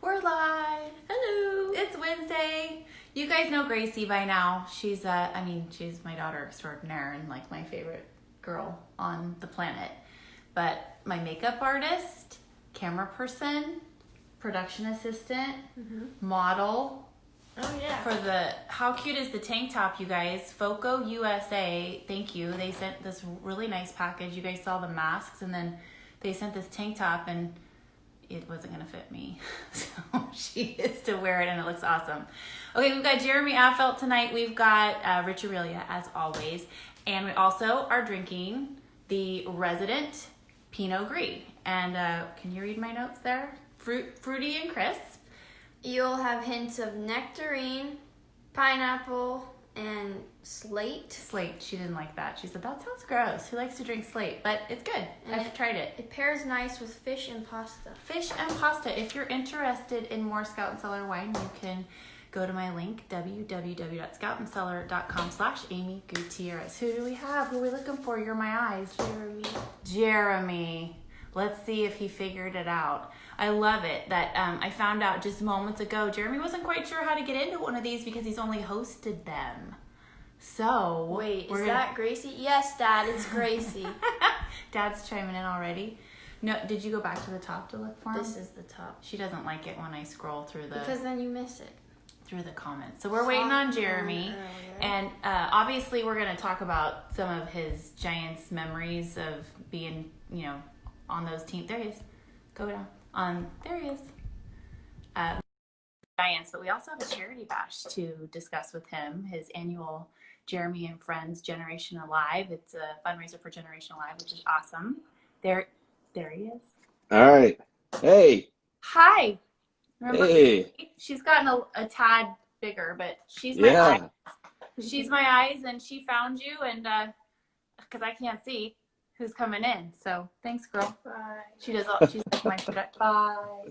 We're live. Hello. It's Wednesday. You guys know Gracie by now. She's she's my daughter extraordinaire and like my favorite girl on the planet. But my makeup artist, camera person, production assistant, model. Oh yeah. For how cute is the tank top, you guys? Foco USA, thank you. They sent this really nice package. You guys saw the masks, and then they sent this tank top, and it wasn't going to fit me. So she gets to wear it, and it looks awesome. Okay, we've got Jeremy Affeldt tonight. We've got Rich Aurelia, as always. And we also are drinking the Resident Pinot Gris. And can you read my notes there? Fruity and crisp. You'll have hints of nectarine, pineapple, and slate. Slate. She didn't like that. She said, that sounds gross. Who likes to drink slate? But it's good. I've tried it. It pairs nice with fish and pasta. Fish and pasta. If you're interested in more Scout and Cellar wine, you can go to my link, www.scoutandcellar.com/Amy Gutierrez. Who do we have? Who are we looking for? You're my eyes. Jeremy. Let's see if he figured it out. I love it that I found out just moments ago, Jeremy wasn't quite sure how to get into one of these because he's only hosted them. So. Wait, is that Gracie? Yes, Dad, it's Gracie. Dad's chiming in already. No, did you go back to the top to look for him? This is the top. She doesn't like it when I scroll through Because then you miss it. Through the comments. So we're waiting on Jeremy. And obviously we're going to talk about some of his Giants memories of being, on those teams. There he is. Go down. There he is. Giants, but we also have a charity bash to discuss with him. His annual Jeremy and Friends Generation Alive. It's a fundraiser for Generation Alive, which is awesome. There he is. All right. Hey. Hi. Remember, hey. She's gotten a tad bigger, but she's my eyes. She's my eyes, and she found you, and because I can't see who's coming in. So thanks, girl. Bye. She's like my product. Bye.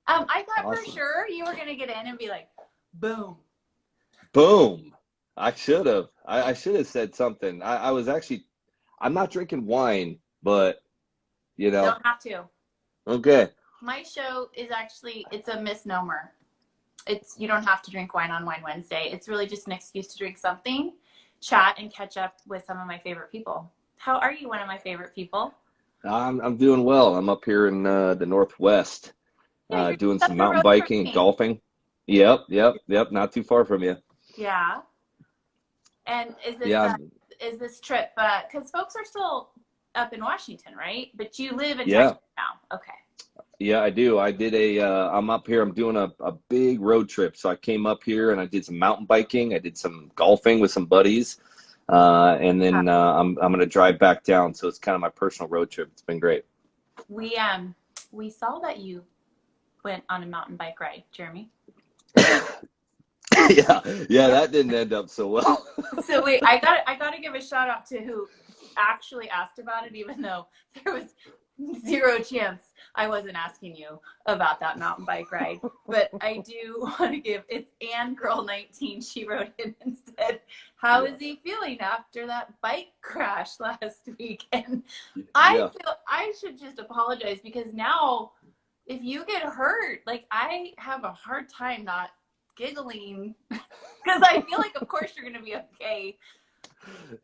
I thought for sure you were gonna get in and be like, boom. Boom. I should have. I should have said something. I'm not drinking wine, but You don't have to. Okay. My show is it's a misnomer. You don't have to drink wine on Wine Wednesday. It's really just an excuse to drink something, chat, and catch up with some of my favorite people. How are you, one of my favorite people? I'm doing well. I'm up here in the Northwest, doing some mountain biking and golfing. Yep. Not too far from you. Yeah. And is this trip? Because folks are still up in Washington, right? But you live in Texas now. Okay. Yeah, I do. I'm up here. I'm doing a big road trip. So I came up here and I did some mountain biking. I did some golfing with some buddies. And then I'm going to drive back down. So it's kind of my personal road trip. It's been great. We saw that you went on a mountain bike ride, Jeremy. Yeah, that didn't end up so well. So wait, I got to give a shout out to who actually asked about it, even though there was zero chance I wasn't asking you about that mountain bike ride. But I do want to it's Ann Girl 19. She wrote in and said, how is he feeling after that bike crash last week? And I feel I should just apologize, because now if you get hurt, like, I have a hard time not giggling because I feel like of course you're gonna be okay.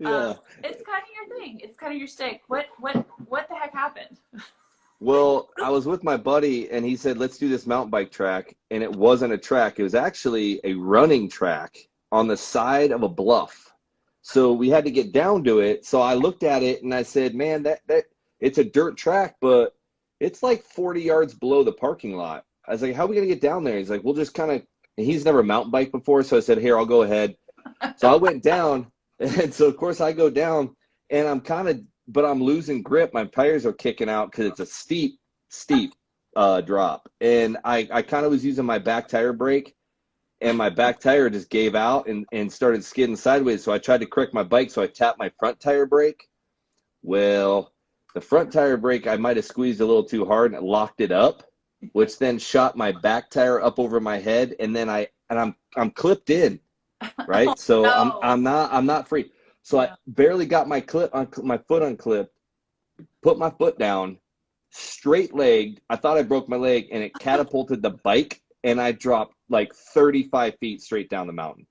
Yeah. It's kind of your thing. It's kind of your stick. What the heck happened? Well, I was with my buddy and he said, let's do this mountain bike track. And it wasn't a track. It was actually a running track on the side of a bluff. So we had to get down to it. So I looked at it and I said, man, that it's a dirt track, but it's like 40 yards below the parking lot. I was like, how are we going to get down there? He's like, we'll just kind of, and he's never mountain biked before. So I said, here, I'll go ahead. So I went down. And so, of course, I go down and but I'm losing grip. My tires are kicking out because it's a steep drop. And I kind of was using my back tire brake, and my back tire just gave out and started skidding sideways. So I tried to correct my bike. So I tapped my front tire brake. Well, the front tire brake, I might have squeezed a little too hard and it locked it up, which then shot my back tire up over my head. And then I'm clipped in. Right. So no. I'm not free. So I barely got my foot unclipped, put my foot down, straight legged. I thought I broke my leg, and it catapulted the bike, and I dropped like 35 feet straight down the mountain.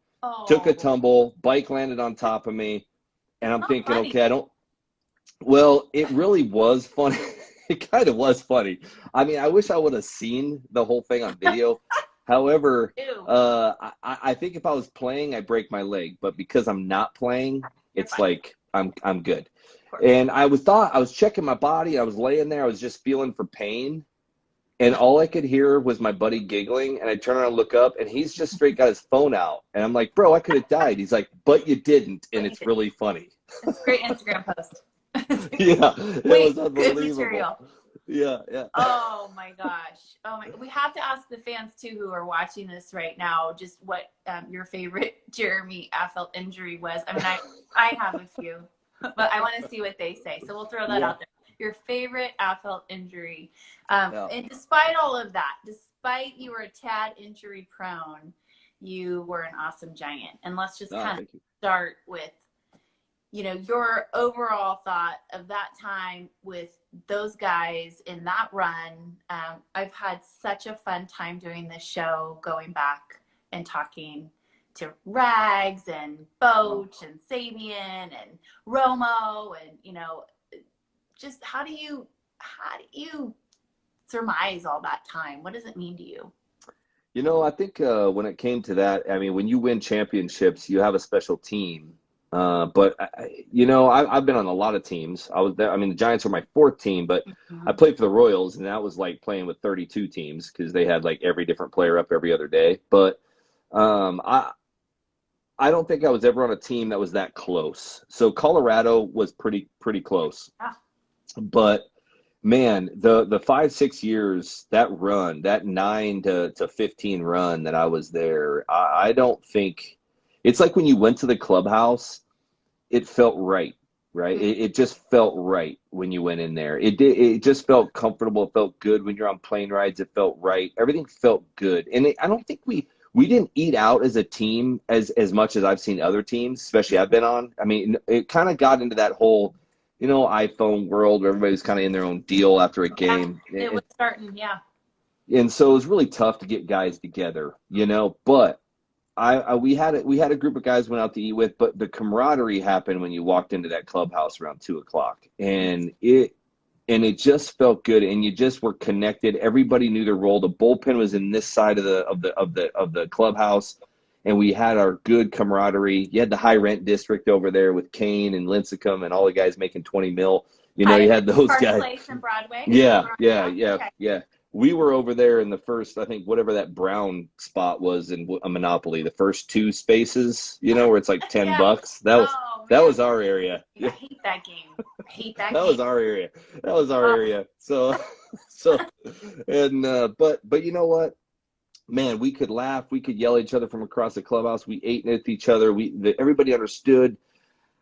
Took a Oh, tumble, bike landed on top of me, and it's I'm not thinking, funny. okay, I don't. Well, it really was funny. It kind of was funny. I mean, I wish I would have seen the whole thing on video. However, Ew, I think if I was playing, I'd break my leg. But because I'm not playing, you're it's fine, like I'm good. of course. And I was checking my body. I was laying there. I was just feeling for pain. And all I could hear was my buddy giggling. And I turn around and look up, and he's just straight got his phone out. And I'm like, bro, I could have died. He's like, but you didn't. And But you it's did. really funny. It's a great Instagram post. Yeah, it Wait, was good unbelievable. material. Yeah, yeah. Oh my gosh. Oh my, we have to ask the fans too who are watching this right now just what your favorite Jeremy Affeldt injury was. I mean, I have a few, but I want to see what they say. So we'll throw that Yeah. out there. Your favorite Affeldt injury. Yeah. And despite all of that, despite you were a tad injury prone, you were an awesome Giant. And let's just Oh, kind of thank you. start with your overall thought of that time with those guys in that run. I've had such a fun time doing this show, going back and talking to Rags and Boach and Sabian and Romo, and just how do you surmise all that time? What does it mean to you? I think when it came to that, I mean, when you win championships, you have a special team. But I've been on a lot of teams. I was there. I mean, the Giants were my fourth team, but I played for the Royals, and that was like playing with 32 teams because they had like every different player up every other day. But I don't think I was ever on a team that was that close. So Colorado was pretty close. Ah. But man, the 5-6 years, that run, that 9 to 15 run that I was there, I don't think it's like when you went to the clubhouse, it felt right, right? It just felt right when you went in there. It just felt comfortable. It felt good when you're on plane rides. It felt right. Everything felt good. And I don't think we didn't eat out as a team as much as I've seen other teams, especially I've been on. I mean, it kind of got into that whole, iPhone world where everybody's kind of in their own deal after a game. Yeah, it was starting, yeah. And so it was really tough to get guys together, but we had a group of guys went out to eat with, but the camaraderie happened when you walked into that clubhouse around 2:00, and it just felt good, and you just were connected. Everybody knew their role. The bullpen was in this side of the clubhouse, and we had our good camaraderie. You had the high rent district over there with Kane and Lincecum and all the guys making 20 mil. You had those Park guys. Place in Broadway. Yeah. Okay. We were over there in the first, I think, whatever that brown spot was in a Monopoly, the first 2 spaces, where it's like $10. Yeah. That was our area. I hate that game. I hate that That game. was our area. That was our area. So, and but you know what, man, we could laugh, we could yell at each other from across the clubhouse. We ate with each other. Everybody understood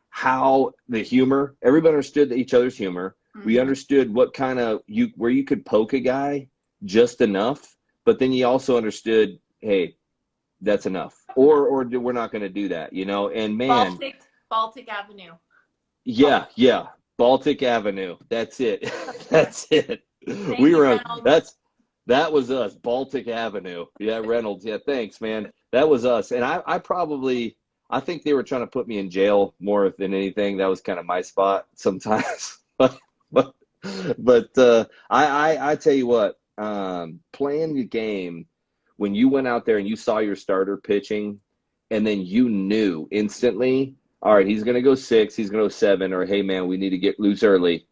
how the humor. Everybody understood each other's humor. We understood what kind of where you could poke a guy just enough, but then you also understood, hey, that's enough, or we're not going to do that, And man, Baltic Avenue. Yeah, Baltic Avenue. That's it. That's it. Thank We you, were on. Reynolds. That was us. Baltic Avenue. Yeah, Reynolds. Yeah, thanks, man. That was us. And I think they were trying to put me in jail more than anything. That was kind of my spot sometimes. but I tell you what, playing the game when you went out there and you saw your starter pitching, and then you knew instantly, all right, he's going to go 6, he's going to go 7, or hey man, we need to get loose early.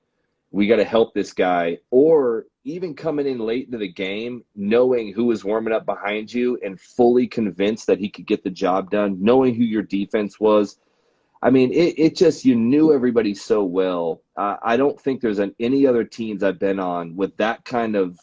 We got to help this guy. Or even coming in late into the game, knowing who was warming up behind you and fully convinced that he could get the job done, knowing who your defense was. I mean, it just, you knew everybody so well. I don't think there's any other teams I've been on with that kind of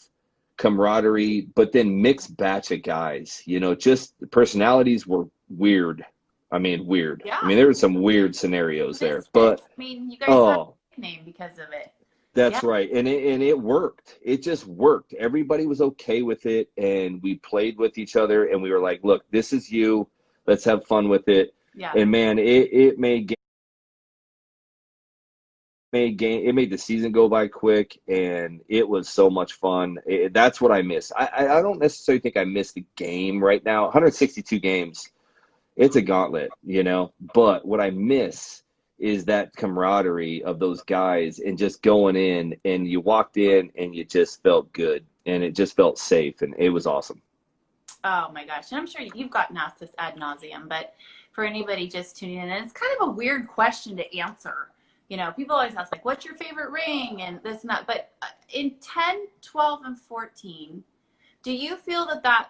camaraderie, but then mixed batch of guys, just the personalities were weird. I mean, weird. Yeah. I mean, there were some weird scenarios there, but I mean, you guys have a nickname because of it. That's right. And it worked. It just worked. Everybody was okay with it, and we played with each other, and we were like, look, this is you. Let's have fun with it. Yeah. And man, it made it made the season go by quick, and it was so much fun. That's what I miss. I don't necessarily think I miss the game right now. 162 games, it's a gauntlet, but what I miss is that camaraderie of those guys and just going in, and you walked in and you just felt good and it just felt safe, and it was awesome. Oh my gosh. And I'm sure you've gotten asked this ad nauseum, but for anybody just tuning in, and it's kind of a weird question to answer. People always ask, like, what's your favorite ring and this and that. But in 10, 12, and 14, do you feel that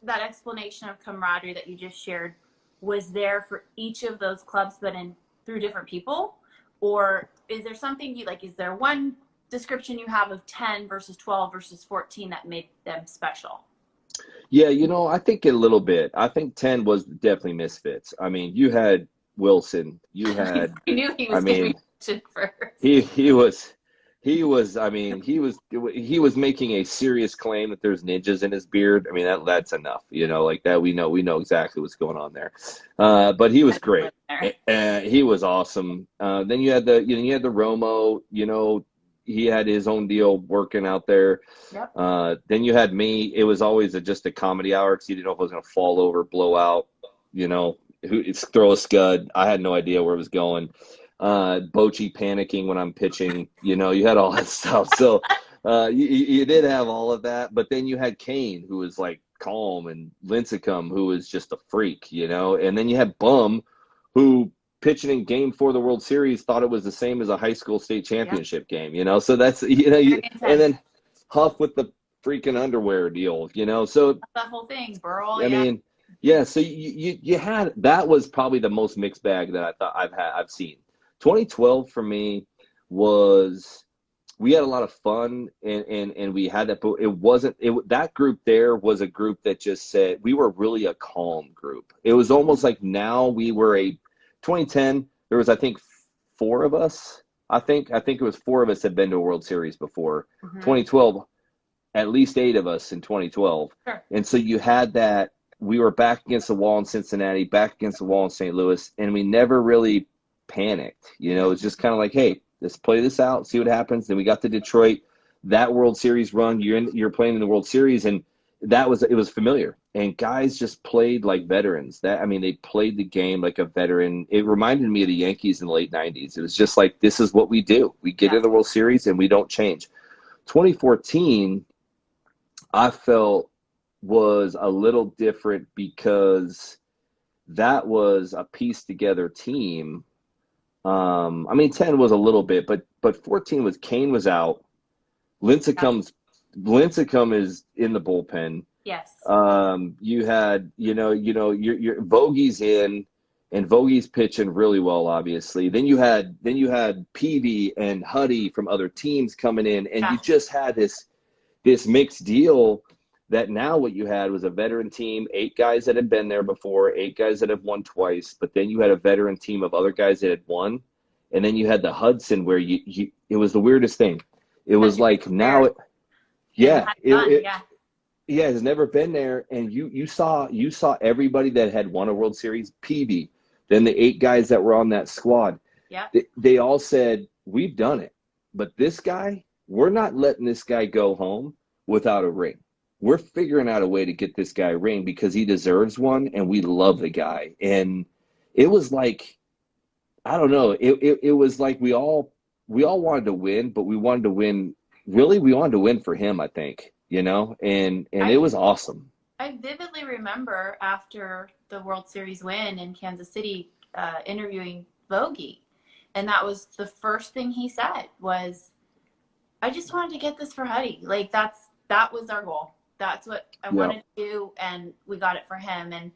explanation of camaraderie that you just shared was there for each of those clubs, but through different people? Or is there something is there one description you have of 10 versus 12 versus 14 that made them special? Yeah, I think a little bit. I think 10 was definitely misfits. I mean, you had Wilson, you had, I knew he was going to be mentioned first. He was making a serious claim that there's ninjas in his beard. I mean, that's enough, like that. We know exactly what's going on there. But he was great. He was awesome. Then you had the Romo, he had his own deal working out there. Yep. Then you had me. It was always just a comedy hour because you didn't know if it was going to fall over, blow out, throw a scud. I had no idea where it was going. Bochy panicking when I'm pitching. You had all that stuff. So you did have all of that. But then you had Kane, who was like calm, and Lincecum, who was just a freak, And then you had Bum, who pitching in Game 4 of the World Series thought it was the same as a high school state championship game, So that's and then Huff with the freaking underwear deal, So that whole thing, Burl. I mean, yeah. So you had, that was probably the most mixed bag that I thought I've seen. 2012 for me was, we had a lot of fun and we had that, but that group there was a group that just said, we were really a calm group. It was almost like, now we were 2010, there was, I think, 4 of us. I think it was 4 of us had been to a World Series before. Mm-hmm. 2012, at least 8 of us in 2012. Sure. And so you had that, we were back against the wall in Cincinnati, back against the wall in St. Louis, and we never really panicked. It's just kind of like, hey, let's play this out, see what happens. Then we got to Detroit, that World Series run, you're playing in the World Series, and it was familiar. And guys just played like veterans. They played the game like a veteran. It reminded me of the Yankees in the late 90s. It was just like, this is what we do. We get in the World Series and we don't change. 2014, I felt, was a little different because that was a pieced together team. 10 was a little bit, but 14 was, Kane was out. Lincecum is in the bullpen. Yes. You had, your Vogie's in, and Vogie's pitching really well, obviously. Then you had Peavy and Huddy from other teams coming in, and you just had this mixed deal. That now what you had was a veteran team, 8 guys that had been there before, 8 guys that have won twice, but then you had a veteran team of other guys that had won, and then you had the Hudson where it was the weirdest thing. It was like, now it has never been there, and you saw everybody that had won a World Series, PB, then the 8 guys that were on that squad. Yeah. They all said, we've done it, but this guy, we're not letting this guy go home without a ring. We're figuring out a way to get this guy a ring because he deserves one, and we love the guy. And it was like, I don't know, it was like we all wanted to win, but we wanted to win for him, I think, and it was awesome. I vividly remember after the World Series win in Kansas City, interviewing Vogie, and that was the first thing he said was, I just wanted to get this for Huddy. Like, that was our goal. That's what I wanted to do, and we got it for him. And,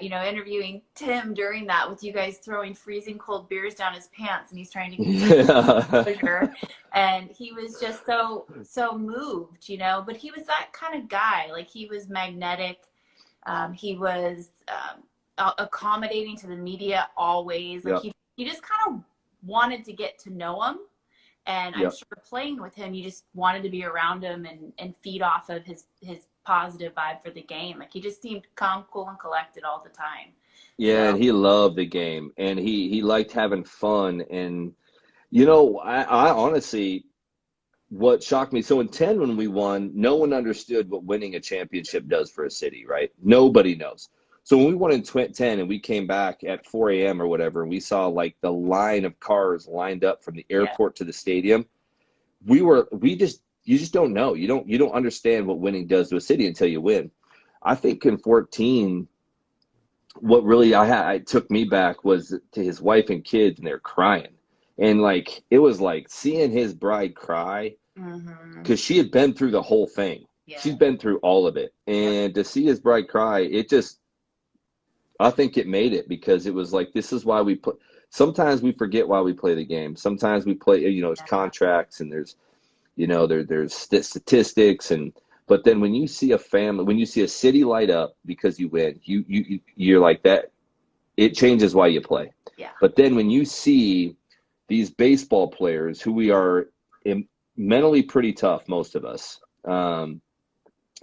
interviewing Tim during that with you guys throwing freezing cold beers down his pants, and he's trying to get pleasure. And he was just so moved, but he was that kind of guy. Like, he was magnetic. He was accommodating to the media always. Like, he just kind of wanted to get to know him. And I'm sure playing with him, you just wanted to be around him and feed off of his positive vibe for the game. Like, he just seemed calm, cool, and collected all the time. Yeah, and he loved the game, and he liked having fun. And You know, I honestly, what shocked me, so in 10 when we won, no one understood what winning a championship does for a city, right? Nobody knows. So when we won in 10 and we came back at 4 a.m. or whatever, and we saw like the line of cars lined up from the Yeah. airport to the stadium, you just don't know. You don't understand what winning does to a city until you win. I think in 14, what really I took me back was to his wife and kids, and they're crying. And like it was like seeing his bride cry Mm-hmm. because she had been through the whole thing. Yeah. She's been through all of it. And to see his bride cry, I think it made it, because it was like, this is why we put, sometimes we forget why we play the game. Sometimes we play, there's contracts, and there's, there's statistics, but then when you see a family, when you see a city light up because you win, you're like that. It changes why you play. Yeah. But then when you see these baseball players who we are mentally pretty tough, most of us,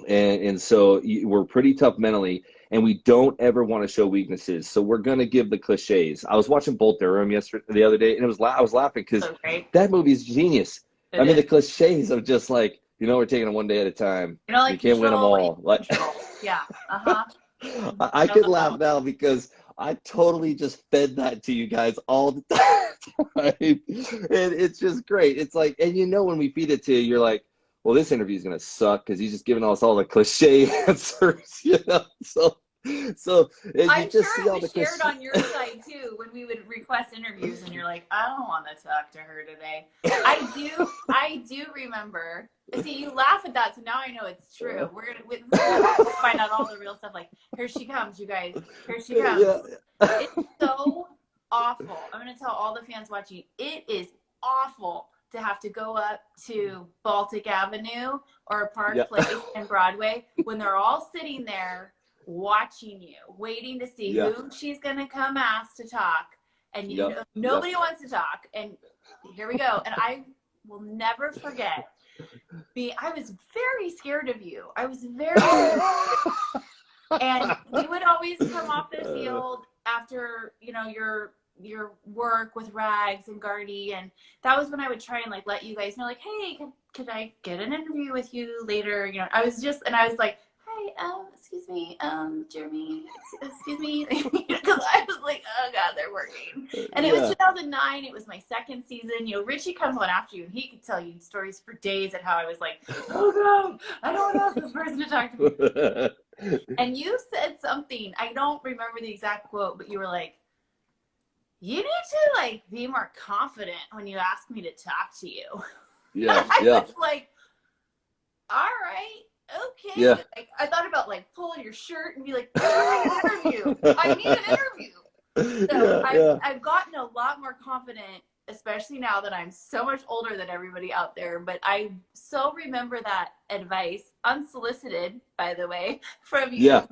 and so we're pretty tough mentally, and we don't ever want to show weaknesses. So we're gonna give the cliches. I was watching Bull Durham the other day, and I was laughing because that movie's genius. The cliches of just like, we're taking it one day at a time. Like you can't win them all. Like, yeah. I could laugh now because I totally just fed that to you guys all the time. And it's just great. It's like, and when we feed it to you, you're like, well, this interview is going to suck because he's just giving us all the cliche answers, So I'm sure it was shared on your side too when we would request interviews, and you're like, I don't want to talk to her today. I do remember. See, you laugh at that, so now I know it's true. We're gonna find out all the real stuff. Like, here she comes, you guys. Here she comes. Yeah. It's so awful. I'm gonna tell all the fans watching. It is awful to have to go up to Baltic Avenue or Park Place and Broadway when they're all sitting there watching you, waiting to see who she's going to come ask to talk. And nobody wants to talk. And here we go. And I will never forget. I was very scared of you. I was very scared of you. And you would always come off the field after, your work with Rags and Gardy, and that was when I would try and like let you guys know, like, hey, could I get an interview with you later? I was like, hi, excuse me, Jeremy, excuse me, because I was like, oh god, they're working. And it was 2009. It was my second season. Richie comes on after you, and he could tell you stories for days at how I was like, oh no, I don't want to ask this person to talk to me. And you said something, I don't remember the exact quote, but you were like, you need to like be more confident when you ask me to talk to you. Yeah. I was like, all right, okay. Yeah. Like, I thought about like pulling your shirt and be like, I need an interview. I need an interview. So I've gotten a lot more confident, especially now that I'm so much older than everybody out there. But I so remember that advice, unsolicited, by the way, from you.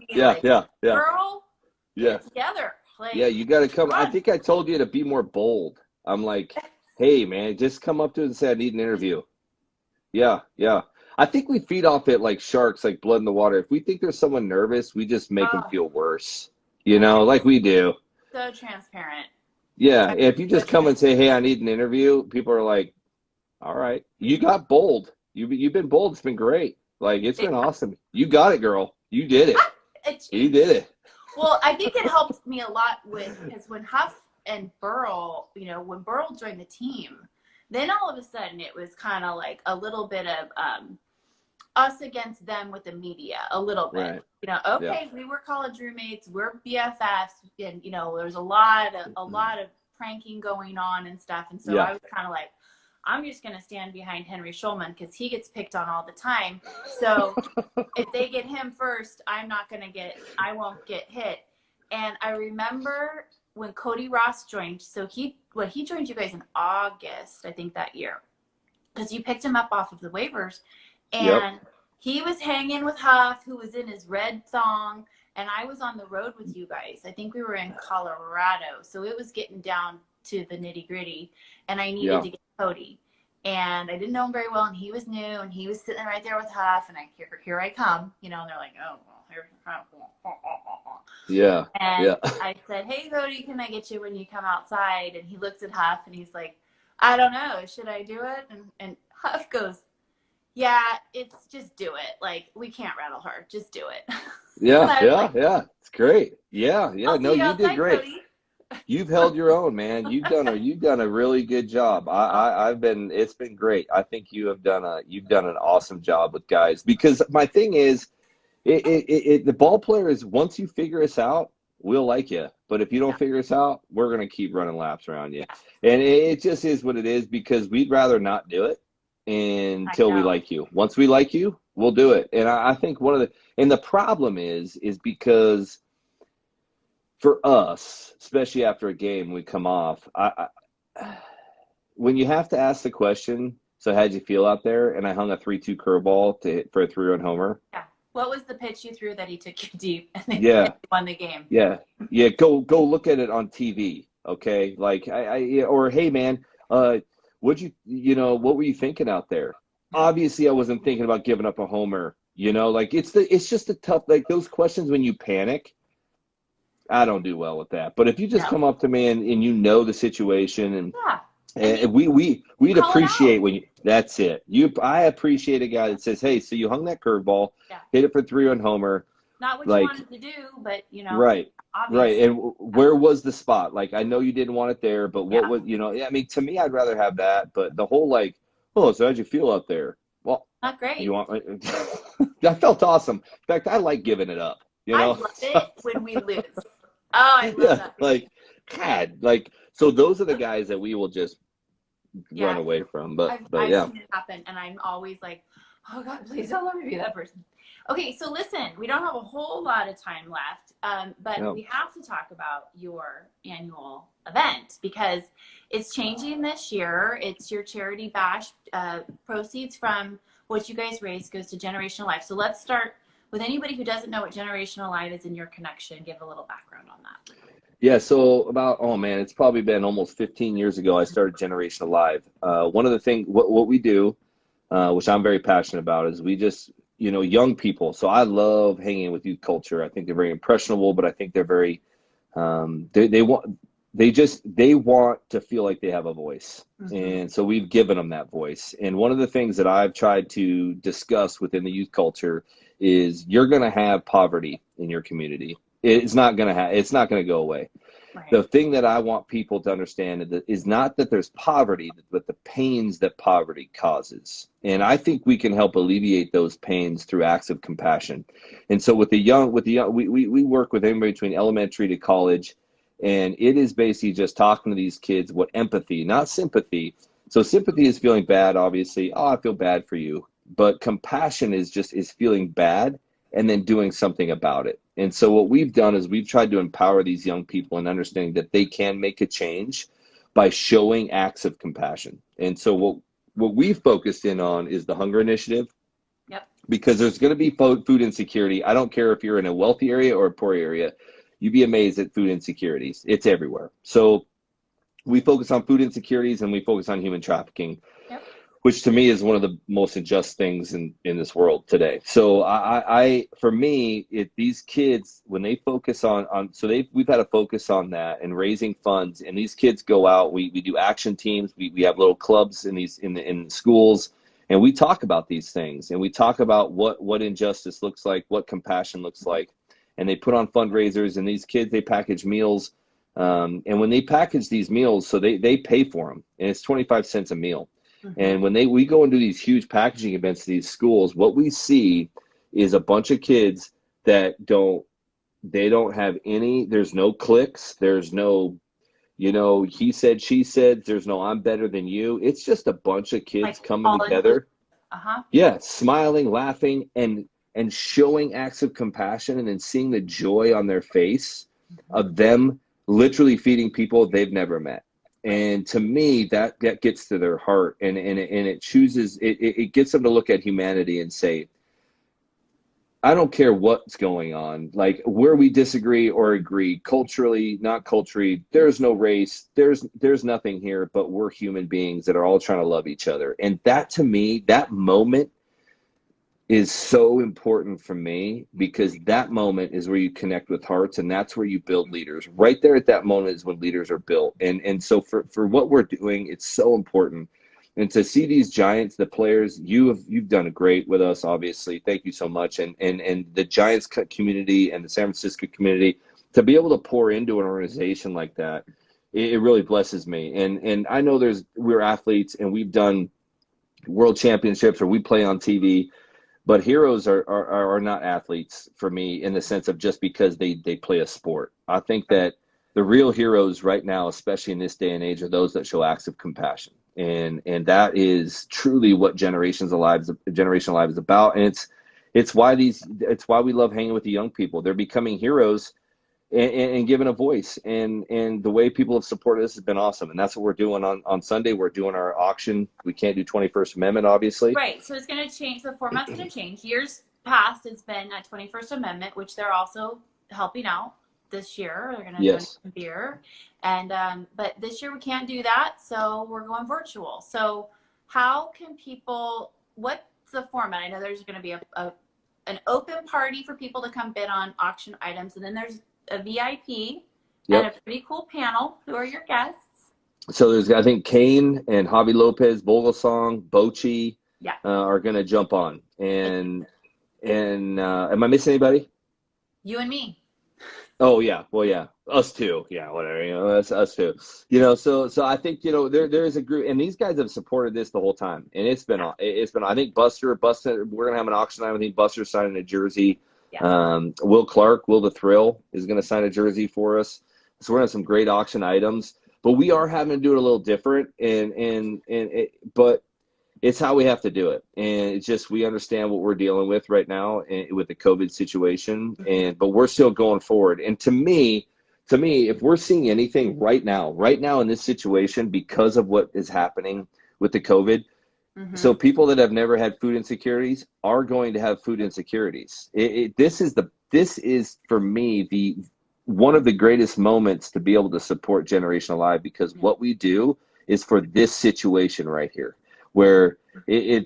Girl, get together. Like, you got to come. I think I told you to be more bold. I'm like, hey, man, just come up to it and say, I need an interview. Yeah. I think we feed off it like sharks, like blood in the water. If we think there's someone nervous, we just make them feel worse, like we do. So transparent. Yeah. If you just come and say, hey, I need an interview, people are like, all right. You got bold. You've been bold. It's been great. Like, it's been awesome. You got it, girl. You did it. You did it. Well, I think it helped me a lot because when Huff and Burl, when Burl joined the team, then all of a sudden it was kind of like a little bit of us against them with the media, a little bit. Right. We were college roommates, we're BFFs, and there's a lot of pranking going on and stuff, and so I was kind of like, I'm just going to stand behind Henry Schulman because he gets picked on all the time. So if they get him first, I won't get hit. And I remember when Cody Ross joined, so he joined you guys in August, I think, that year, because you picked him up off of the waivers, and he was hanging with Huff, who was in his red thong, and I was on the road with you guys. I think we were in Colorado, so it was getting down to the nitty gritty, and I needed to get Cody, and I didn't know him very well, and he was new, and he was sitting right there with Huff, and here I come, and they're like, oh, well, here's Huff. And I said, hey, Cody, can I get you when you come outside? And he looks at Huff, and he's like, I don't know. Should I do it? And Huff goes, yeah, it's just do it. Like, we can't rattle her. Just do it. And Yeah, I was yeah, like, yeah. It's great. Yeah, yeah. I'll No, see you you did outside, great. Cody. You've held your own, man. You've done a really good job. Oh, I've been it's been great. I think you've done an awesome job with guys because my thing is the ball player is once you figure us out, we'll like you. But if you don't yeah, figure us out, we're gonna keep running laps around you. yeah. And it just is what it is because we'd rather not do it I until we know. like you. Once we like you, we'll do it. And I think one of the problem is because for us, especially after a game, we come off. When you have to ask the question, so how'd you feel out there? And I hung a 3-2 curveball for a 3-run homer. Yeah. What was the pitch you threw that he took you deep and they Yeah, won the game? yeah, yeah. Go look at it on TV, okay? Like or hey man, what were you thinking out there? Obviously, I wasn't thinking about giving up a homer. Like it's just a tough like those questions when you panic. I don't do well with that. But if you just No. come up to me and you know the situation Yeah. and You we'd call it appreciate out. when that's it. I appreciate a guy that says, "Hey, so you hung that curveball, Yeah. hit it for 3-run homer." Not what you Like, wanted to do, but right. Right. obviously. And where was the spot? Like I know you didn't want it there, but what Yeah. was, I mean, to me I'd rather have that, but the whole like, "Oh, so how'd you feel out there?" Well, Not you great. want that felt awesome. In fact, I like giving it up, I love So, it when we lose. Oh, I love yeah, that. like God, like so those are the guys that we will just run Yeah. away from. But I've yeah. seen it happen, and I'm always like, oh God, please don't let me be that person. Okay, so listen, we don't have a whole lot of time left, but No. we have to talk about your annual event because it's changing this year. It's your charity bash. Proceeds from what you guys raise goes to Generational Life. So let's start with anybody who doesn't know what Generational Life is in your connection. Give a little background on that. Yeah, so oh man, it's probably been almost 15 years ago I started Generation Alive. One of the things, what we do, which I'm very passionate about, is we just, young people. So I love hanging with youth culture. I think they're very impressionable, but I think they're very, they want to feel like they have a voice. Mm-hmm. And so we've given them that voice. And one of the things that I've tried to discuss within the youth culture is you're going to have poverty in your community. It's not going to go away. Right. The thing that I want people to understand is not that there's poverty, but the pains that poverty causes. And I think we can help alleviate those pains through acts of compassion. And so with the young, we work with anybody between elementary to college, and it is basically just talking to these kids what empathy, not sympathy. So sympathy is feeling bad, obviously. Oh, I feel bad for you. But compassion is feeling bad and then doing something about it. And so what we've done is we've tried to empower these young people in understanding that they can make a change by showing acts of compassion. And so what we've focused in on is the hunger initiative. Yep. Because there's going to be food insecurity. I don't care if you're in a wealthy area or a poor area. You'd be amazed at food insecurities. It's everywhere. So we focus on food insecurities and we focus on human trafficking. Yep. Which to me is one of the most unjust things in this world today. So for me, these kids, when they focus we've had a focus on that and raising funds, and these kids go out, we do action teams, we have little clubs in schools, and we talk about these things, and we talk about what injustice looks like, what compassion looks like, and they put on fundraisers, and these kids, they package meals, and when they package these meals, so they pay for them, and it's 25 cents a meal. Mm-hmm. And when we go and do these huge packaging events to these schools, what we see is a bunch of kids that don't have any, there's no cliques, there's no, he said, she said, there's no I'm better than you. It's just a bunch of kids like coming together. Uh-huh. Yeah, smiling, laughing, and showing acts of compassion, and then seeing the joy on their face of them literally feeding people they've never met. And to me, that gets to their heart, and it gets them to look at humanity and say, I don't care what's going on, like where we disagree or agree, culturally, not culturally, there's no race, there's nothing here, but we're human beings that are all trying to love each other. And that, to me, that moment is so important for me, because that moment is where you connect with hearts, and that's where you build leaders. Right there at that moment is when leaders are built. And so for what we're doing, it's so important. And to see these giants, the players, you've done great with us, obviously. Thank you so much. And the Giants community and the San Francisco community, to be able to pour into an organization like that, it really blesses me. And I know we're athletes and we've done world championships or we play on TV, but heroes are not athletes for me, in the sense of just because they play a sport. I think that the real heroes right now, especially in this day and age, are those that show acts of compassion. And that is truly what Generation Alive is about. And it's why we love hanging with the young people. They're becoming heroes and given a voice. And the way people have supported us has been awesome. And that's what we're doing on Sunday. We're doing our auction. We can't do 21st Amendment, obviously. Right. So it's going to change. The format's going to change. Years past, it's been at 21st Amendment, which they're also helping out this year. They're going to donate some beer. And but this year we can't do that, so we're going virtual. So how can people, what's the format? I know there's going to be an open party for people to come bid on auction items, and then there's a VIP and a pretty cool panel. Who are your guests? So there's, I think, Kane and Javi Lopez, Vogelsong, Bochy are going to jump on. And am I missing anybody? You and me. Oh yeah, well yeah, us too. Yeah, whatever. That's us too. So I think there is a group, and these guys have supported this the whole time, and it's been. I think Buster. We're gonna have an auction item. I think Buster's signing a jersey. Yeah. Will Clark, Will the Thrill, is gonna sign a jersey for us. So we're gonna have some great auction items, but we are having to do it a little different, but it's how we have to do it. And it's just, we understand what we're dealing with right now with the COVID situation, but we're still going forward. And to me, if we're seeing anything right now in this situation, because of what is happening with the COVID, so people that have never had food insecurities are going to have food insecurities. This is for me, one of the greatest moments to be able to support Generation Alive, because what we do is for this situation right here, where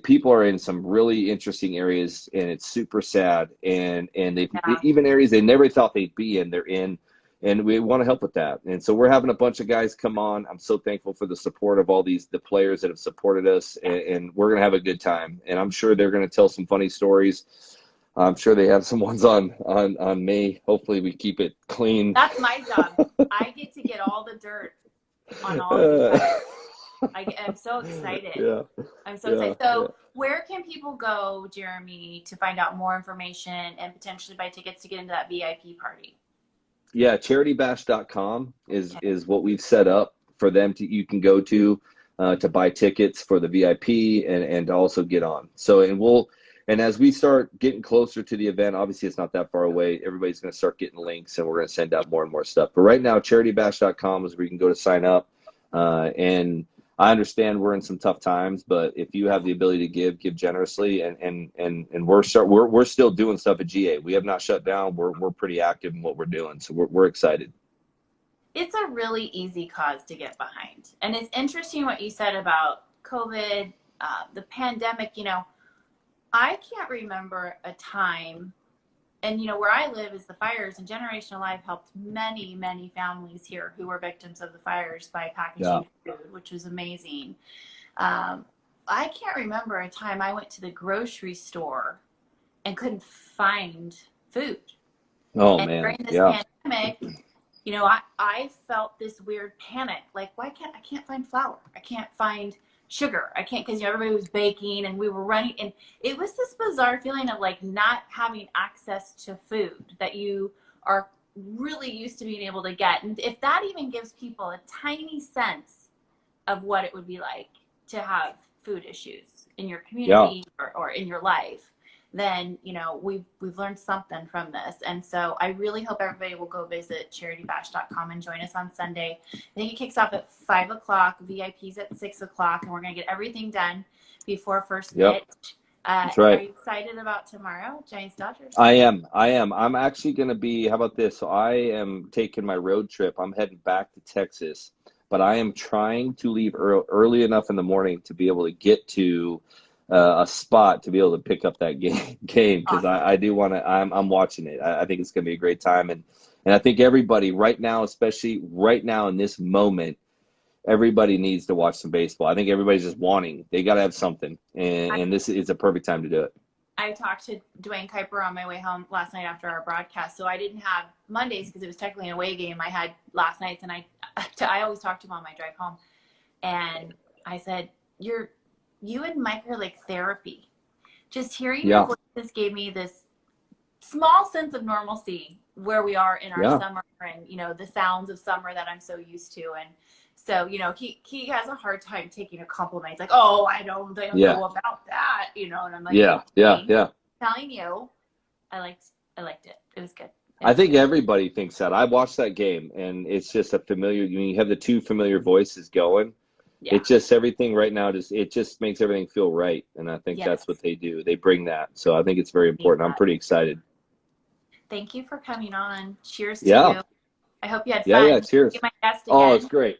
people are in some really interesting areas, and it's super sad, and they've even areas they never thought they'd be in, they're in, and we want to help with that. And so we're having a bunch of guys come on. I'm so thankful for the support of all the players that have supported us, and we're gonna have a good time. And I'm sure they're gonna tell some funny stories. I'm sure they have some ones on me. Hopefully we keep it clean. That's my job. I get to get all the dirt on all of you guys. I'm so excited. I'm so excited. So where can people go, Jeremy, to find out more information and potentially buy tickets to get into that VIP party? Yeah, charitybash.com is what we've set up for them you can go to buy tickets for the VIP and to also get on. So, and as we start getting closer to the event, obviously it's not that far away, everybody's going to start getting links, and we're going to send out more and more stuff. But right now, charitybash.com is where you can go to sign up. And I understand we're in some tough times, but if you have the ability to give generously, and we're still doing stuff at GA. We have not shut down. We're pretty active in what we're doing, so we're excited. It's a really easy cause to get behind, and it's interesting what you said about COVID, the pandemic. I can't remember a time. And, where I live is the fires, and Generation Alive helped many, many families here who were victims of the fires by packaging food, which was amazing. I can't remember a time I went to the grocery store and couldn't find food. Oh, and man. During this pandemic, I felt this weird panic. Like, I can't find flour. I can't find sugar. I can't, because everybody was baking and we were running, and it was this bizarre feeling of like not having access to food that you are really used to being able to get. And if that even gives people a tiny sense of what it would be like to have food issues in your community or in your life, then we've learned something from this. And so I really hope everybody will go visit charitybash.com and join us on Sunday. I think it kicks off at 5 o'clock, VIP's at 6 o'clock, and we're going to get everything done before first pitch. That's right. Are you excited about tomorrow, Giants Dodgers? I am. I'm actually going to be, how about this? So I am taking my road trip. I'm heading back to Texas, but I am trying to leave early enough in the morning to be able to get to a spot to be able to pick up that game because Awesome. I do want to. I'm watching it. I think it's going to be a great time, and I think everybody right now, especially right now in this moment, everybody needs to watch some baseball. I think everybody's just wanting. They got to have something, and this is a perfect time to do it. I talked to Dwayne Kuiper on my way home last night after our broadcast, so I didn't have Mondays because it was technically an away game. I had last nights, and I always talk to him on my drive home, and I said, you and Mike are like therapy. Just hearing your voices gave me this small sense of normalcy where we are in our summer, and the sounds of summer that I'm so used to. And so he has a hard time taking a compliment. He's like, oh, I don't know about that, and I'm like, telling you, I liked it. It was good. I think everybody thinks that. I watched that game, and it's just a familiar. You have the two familiar voices going. Yeah. It just everything right now. It just makes everything feel right, and I think that's what they do. They bring that, so I think it's very important. I'm pretty excited. Thank you for coming on. Cheers to you. I hope you had fun. Yeah. Cheers. Be my guest again. Oh, it's great.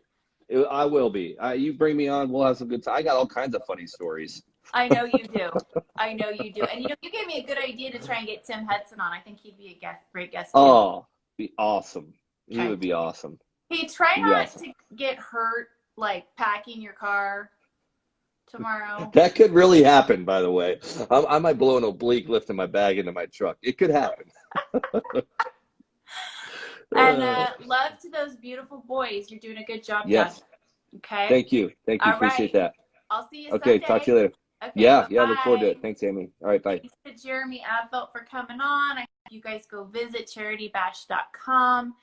I will be. You bring me on. We'll have some good time. I got all kinds of funny stories. I know you do. I know you do. And you gave me a good idea to try and get Tim Hudson on. I think he'd be a great guest too. Oh, be awesome. He would be awesome. Hey, try not to get hurt like packing your car tomorrow. That could really happen, by the way. I might blow an oblique lifting my bag into my truck. It could happen. And love to those beautiful boys. You're doing a good job, Jeff. Okay. Thank you. Appreciate that. I'll see you Sunday. Okay, talk to you later. Okay, yeah, look forward to it. Thanks, Amy. All right, bye. Thanks to Jeremy Affeldt for coming on. I hope you guys go visit charitybash.com.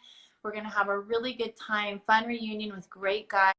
We're going to have a really good time, fun reunion with great guys.